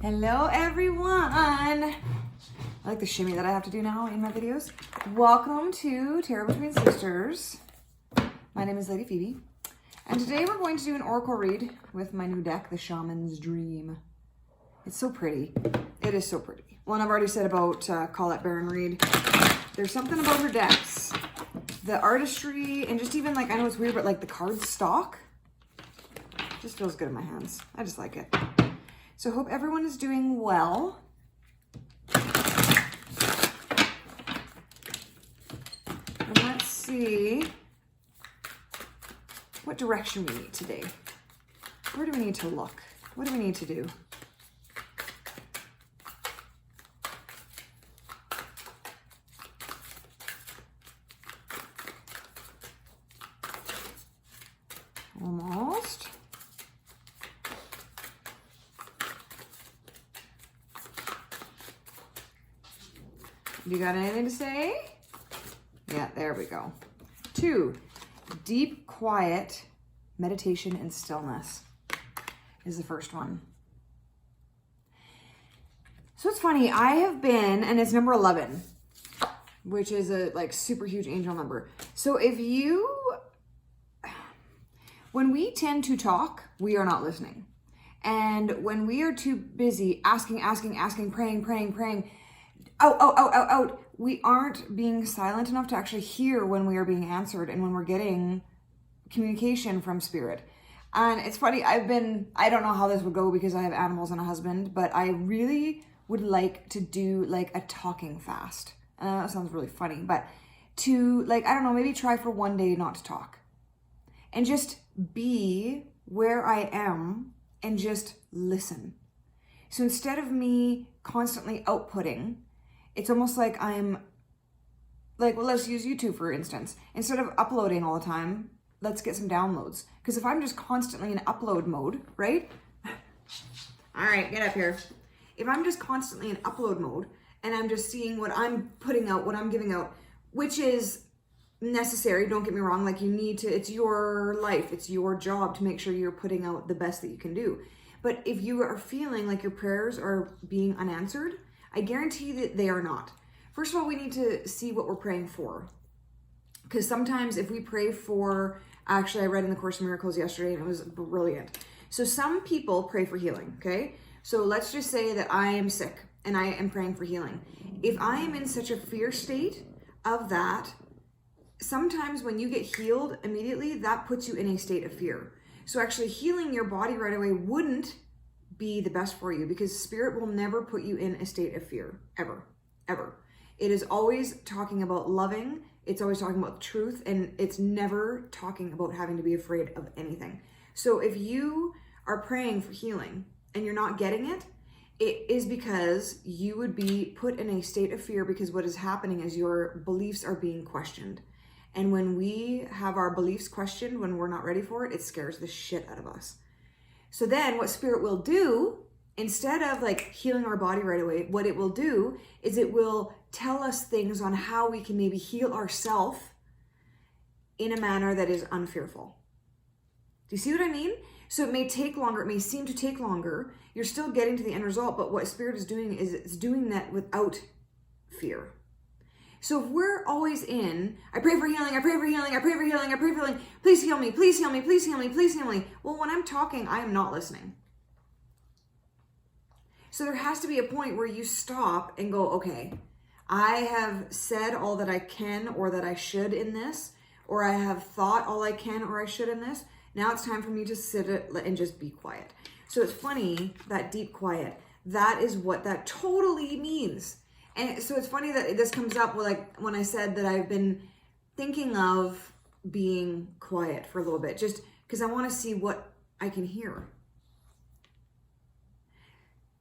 Hello everyone! I like the shimmy that I have to do now in my videos. Welcome to Tarot Between Sisters. My name is Lady Phoebe. And today we're going to do an oracle read with my new deck, the Shaman's Dream. It's so pretty. It is so pretty. Well, and I've already said about Colette Baron Reed. There's something about her decks. The artistry and just even like, I know it's weird, but like the card stock just feels good in my hands. I just like it. So hope everyone is doing well. And let's see what direction we need today. Where do we need to look? What do we need to do? Almost. You got anything to say? Yeah, there we go. 2, deep, quiet meditation and stillness is the first one. So it's funny, I have been, and it's number 11, which is a like super huge angel number. So if you, when we tend to talk, we are not listening. And when we are too busy asking, praying, out. We aren't being silent enough to actually hear when we are being answered and when we're getting communication from spirit. And it's funny, I don't know how this would go because I have animals and a husband, but I really would like to do like a talking fast. That sounds really funny, but to like, I don't know, maybe try for one day not to talk and just be where I am and just listen. So instead of me constantly outputting, it's almost like I'm like, well, let's use YouTube for instance. Instead of uploading all the time, let's get some downloads. Because if I'm just constantly in upload mode, right? All right, get up here. If I'm just constantly in upload mode and I'm just seeing what I'm putting out, what I'm giving out, which is necessary, don't get me wrong, like you need to, it's your life, it's your job to make sure you're putting out the best that you can do. But if you are feeling like your prayers are being unanswered, I guarantee that they are not. First of all, we need to see what we're praying for. Because sometimes if we pray for, actually I read in the Course in Miracles yesterday and it was brilliant. So some people pray for healing, okay? So let's just say that I am sick and I am praying for healing. If I am in such a fear state of that, sometimes when you get healed immediately, that puts you in a state of fear. So actually healing your body right away wouldn't be the best for you because spirit will never put you in a state of fear, ever. It is always talking about loving, it's always talking about truth, and it's never talking about having to be afraid of anything. So if you are praying for healing and you're not getting it, it is because you would be put in a state of fear because what is happening is your beliefs are being questioned. And when we have our beliefs questioned, when we're not ready for it, it scares the shit out of us. So then what spirit will do, instead of like healing our body right away, what it will do is it will tell us things on how we can maybe heal ourselves in a manner that is unfearful. Do you see what I mean? So it may take longer, it may seem to take longer. You're still getting to the end result, but what spirit is doing is it's doing that without fear. So if we're always in, I pray for healing, I pray for healing, I pray for healing, I pray for healing, please heal me, please heal me, please heal me, please heal me. Well, when I'm talking, I am not listening. So there has to be a point where you stop and go, okay, I have said all that I can or that I should in this, or I have thought all I can or I should in this. Now it's time for me to sit and just be quiet. So it's funny, that deep quiet, that is what that totally means. And so it's funny that this comes up with like when I said that I've been thinking of being quiet for a little bit, just because I want to see what I can hear.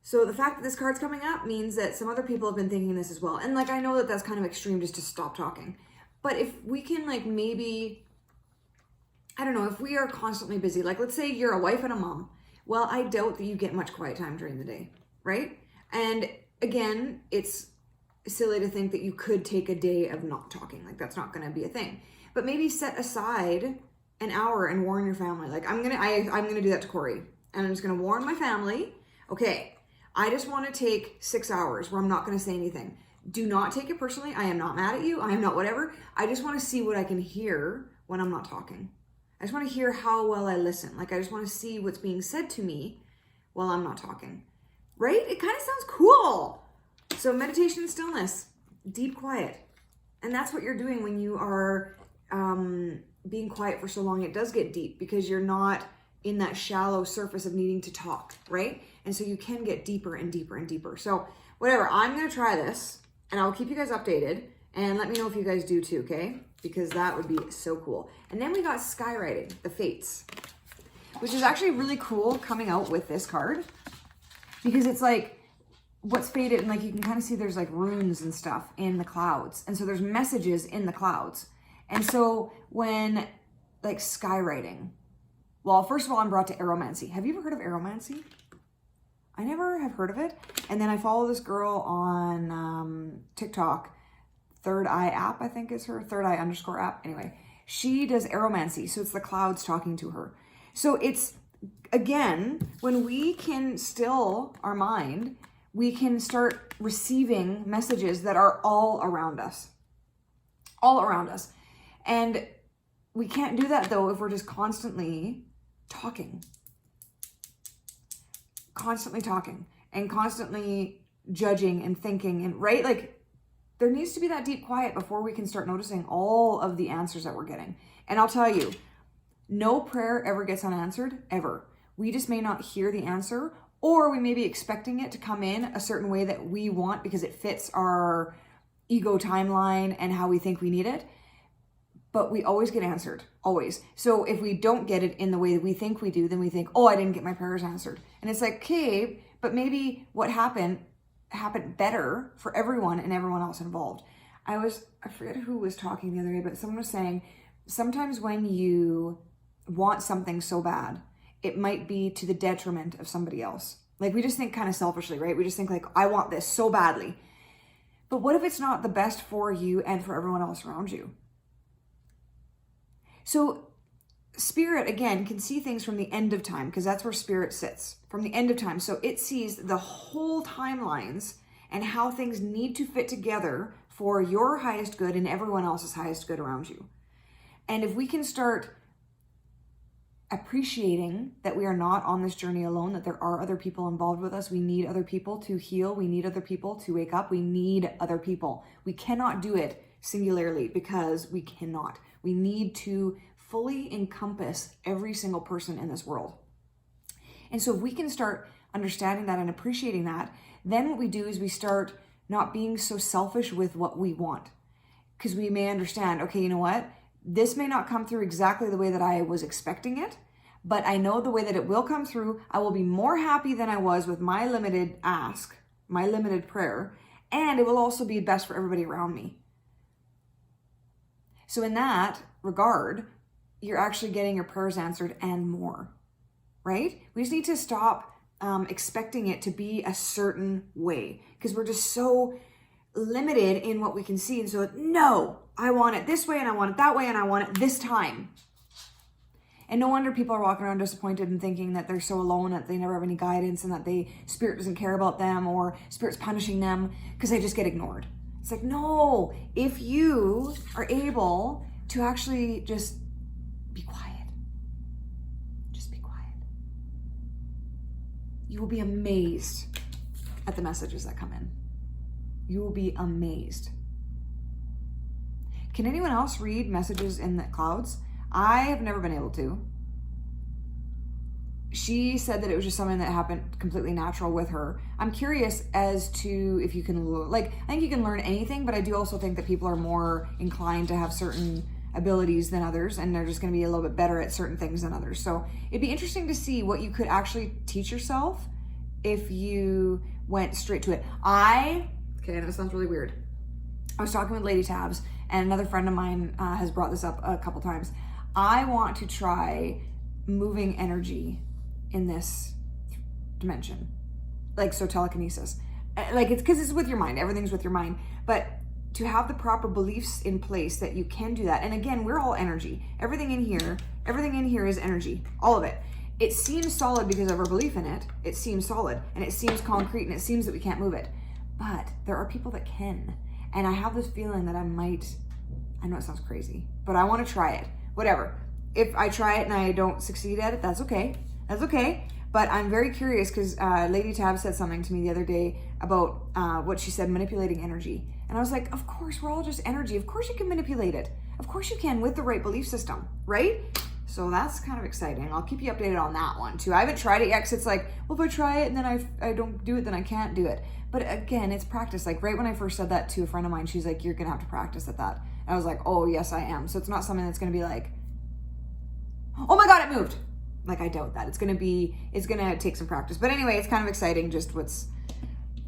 So the fact that this card's coming up means that some other people have been thinking this as well. And like, I know that that's kind of extreme just to stop talking. But if we can like maybe, I don't know, if we are constantly busy, like let's say you're a wife and a mom. Well, I doubt that you get much quiet time during the day, right? And again, it's silly to think that you could take a day of not talking. Like that's not going to be a thing. But maybe set aside an hour and warn your family. Like I'm gonna do that to Corey, and I'm just gonna warn my family. Okay, I just want to take 6 hours where I'm not going to say anything. Do not take it personally. I am not mad at you. I am not whatever. I just want to see what I can hear when I'm not talking. I just want to hear how well I listen. Like, I just want to see what's being said to me while I'm not talking. Right? It kind of sounds cool. So meditation and stillness, deep quiet. And that's what you're doing when you are being quiet for so long. It does get deep because you're not in that shallow surface of needing to talk, right? And so you can get deeper and deeper and deeper. So whatever, I'm going to try this and I'll keep you guys updated and let me know if you guys do too, okay? Because that would be so cool. And then we got skywriting, the fates, which is actually really cool coming out with this card because it's like what's fated, and like you can kind of see there's like runes and stuff in the clouds. And so there's messages in the clouds. And so when like skywriting, well, first of all, I'm brought to aromancy. Have you ever heard of aromancy? I never have heard of it. And then I follow this girl on TikTok, Third Eye app, I think is her, Third Eye _ app. Anyway, she does aromancy. So it's the clouds talking to her. So it's, again, when we can still our mind, we can start receiving messages that are all around us. All around us. And we can't do that though if we're just constantly talking and constantly judging and thinking, and right, like there needs to be that deep quiet before we can start noticing all of the answers that we're getting. And I'll tell you, no prayer ever gets unanswered, ever. We just may not hear the answer, or we may be expecting it to come in a certain way that we want because it fits our ego timeline and how we think we need it. But we always get answered, always. So if we don't get it in the way that we think we do, then we think, oh, I didn't get my prayers answered. And it's like, okay, but maybe what happened better for everyone and everyone else involved. I forget who was talking the other day, but someone was saying, sometimes when you want something so bad, it might be to the detriment of somebody else. Like we just think kind of selfishly, right? We just think like, I want this so badly. But what if it's not the best for you and for everyone else around you? So spirit, again, can see things from the end of time because that's where spirit sits, from the end of time. So it sees the whole timelines and how things need to fit together for your highest good and everyone else's highest good around you. And if we can start appreciating that we are not on this journey alone, that there are other people involved with us. We need other people to heal. We need other people to wake up. We need other people. We cannot do it singularly because we cannot. We need to fully encompass every single person in this world. And so if we can start understanding that and appreciating that, then what we do is we start not being so selfish with what we want. Because we may understand, okay, you know what? This may not come through exactly the way that I was expecting it, but I know the way that it will come through. I will be more happy than I was with my limited ask, my limited prayer, and it will also be best for everybody around me. So in that regard, you're actually getting your prayers answered and more, right? We just need to stop expecting it to be a certain way because we're just so limited in what we can see. And so, no, I want it this way and I want it that way and I want it this time. And no wonder people are walking around disappointed and thinking that they're so alone, that they never have any guidance and that spirit doesn't care about them or spirit's punishing them because they just get ignored. It's like, no, if you are able to actually just be quiet, just be quiet, you will be amazed at the messages that come in. You will be amazed. Can anyone else read messages in the clouds? I have never been able to. She said that it was just something that happened completely natural with her. I'm curious as to if you can, I think you can learn anything, but I do also think that people are more inclined to have certain abilities than others, and they're just going to be a little bit better at certain things than others. So it'd be interesting to see what you could actually teach yourself if you went straight to it. Okay, I know it sounds really weird. I was talking with Lady Tabs, and another friend of mine has brought this up a couple times. I want to try moving energy in this dimension, so telekinesis. It's because it's with your mind. Everything's with your mind. But to have the proper beliefs in place that you can do that. And again, we're all energy. Everything in here is energy, all of it. it seems solid because of our belief in it. It seems solid and it seems concrete and it seems that we can't move it. But there are people that can. And I have this feeling that I know it sounds crazy, but I want to try it. Whatever. If I try it and I don't succeed at it, that's okay. That's okay. But I'm very curious because Lady Tab said something to me the other day about what she said, manipulating energy. And I was like, of course, we're all just energy. Of course you can manipulate it. Of course you can with the right belief system, right? So that's kind of exciting. I'll keep you updated on that one too. I haven't tried it yet because it's like, well, if I try it and then I don't do it, then I can't do it. But again, it's practice. Like right when I first said that to a friend of mine, she's like, you're going to have to practice at that. And I was like, oh, yes, I am. So it's not something that's going to be like, oh my God, it moved. Like, I doubt that. It's going to take some practice. But anyway, it's kind of exciting just what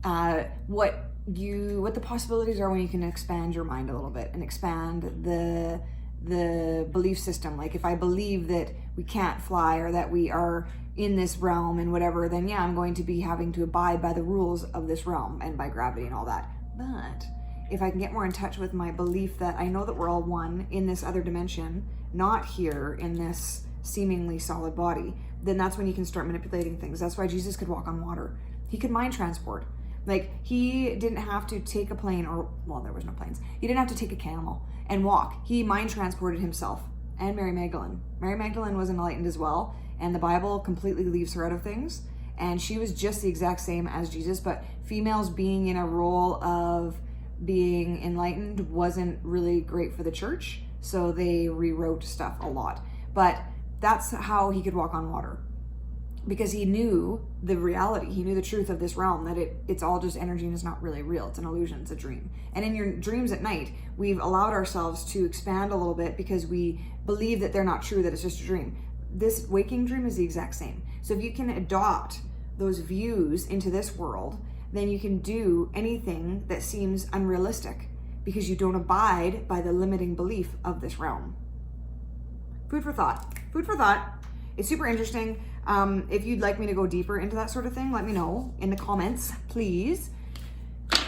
the possibilities are when you can expand your mind a little bit and expand the belief system. Like if I believe that we can't fly or that we are in this realm and whatever, then yeah, I'm going to be having to abide by the rules of this realm and by gravity and all that. But if I can get more in touch with my belief that I know that we're all one in this other dimension, not here in this seemingly solid body, then that's when you can start manipulating things. That's why Jesus could walk on water. He could mind transport. Like he didn't have to take a plane there was no planes. He didn't have to take a camel and walk. He mind transported himself and Mary Magdalene. Mary Magdalene was enlightened as well. And the Bible completely leaves her out of things. And she was just the exact same as Jesus, but females being in a role of being enlightened wasn't really great for the church. So they rewrote stuff a lot. But that's how he could walk on water. Because he knew the reality, he knew the truth of this realm, that it's all just energy and it's not really real. It's an illusion, it's a dream. And in your dreams at night, we've allowed ourselves to expand a little bit because we believe that they're not true, that it's just a dream. This waking dream is the exact same. So if you can adopt those views into this world, then you can do anything that seems unrealistic because you don't abide by the limiting belief of this realm. Food for thought. Food for thought. It's super interesting. If you'd like me to go deeper into that sort of thing, let me know in the comments, please.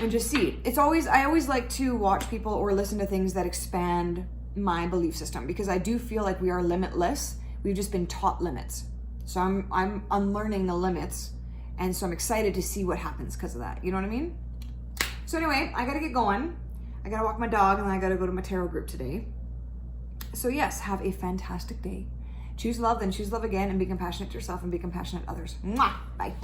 And just see. I always like to watch people or listen to things that expand my belief system because I do feel like we are limitless. We've just been taught limits. So I'm unlearning the limits. And so I'm excited to see what happens because of that. You know what I mean? So anyway, I got to get going. I got to walk my dog and then I got to go to my tarot group today. So yes, have a fantastic day. Choose love, then choose love again, and be compassionate to yourself and be compassionate to others. Mwah! Bye.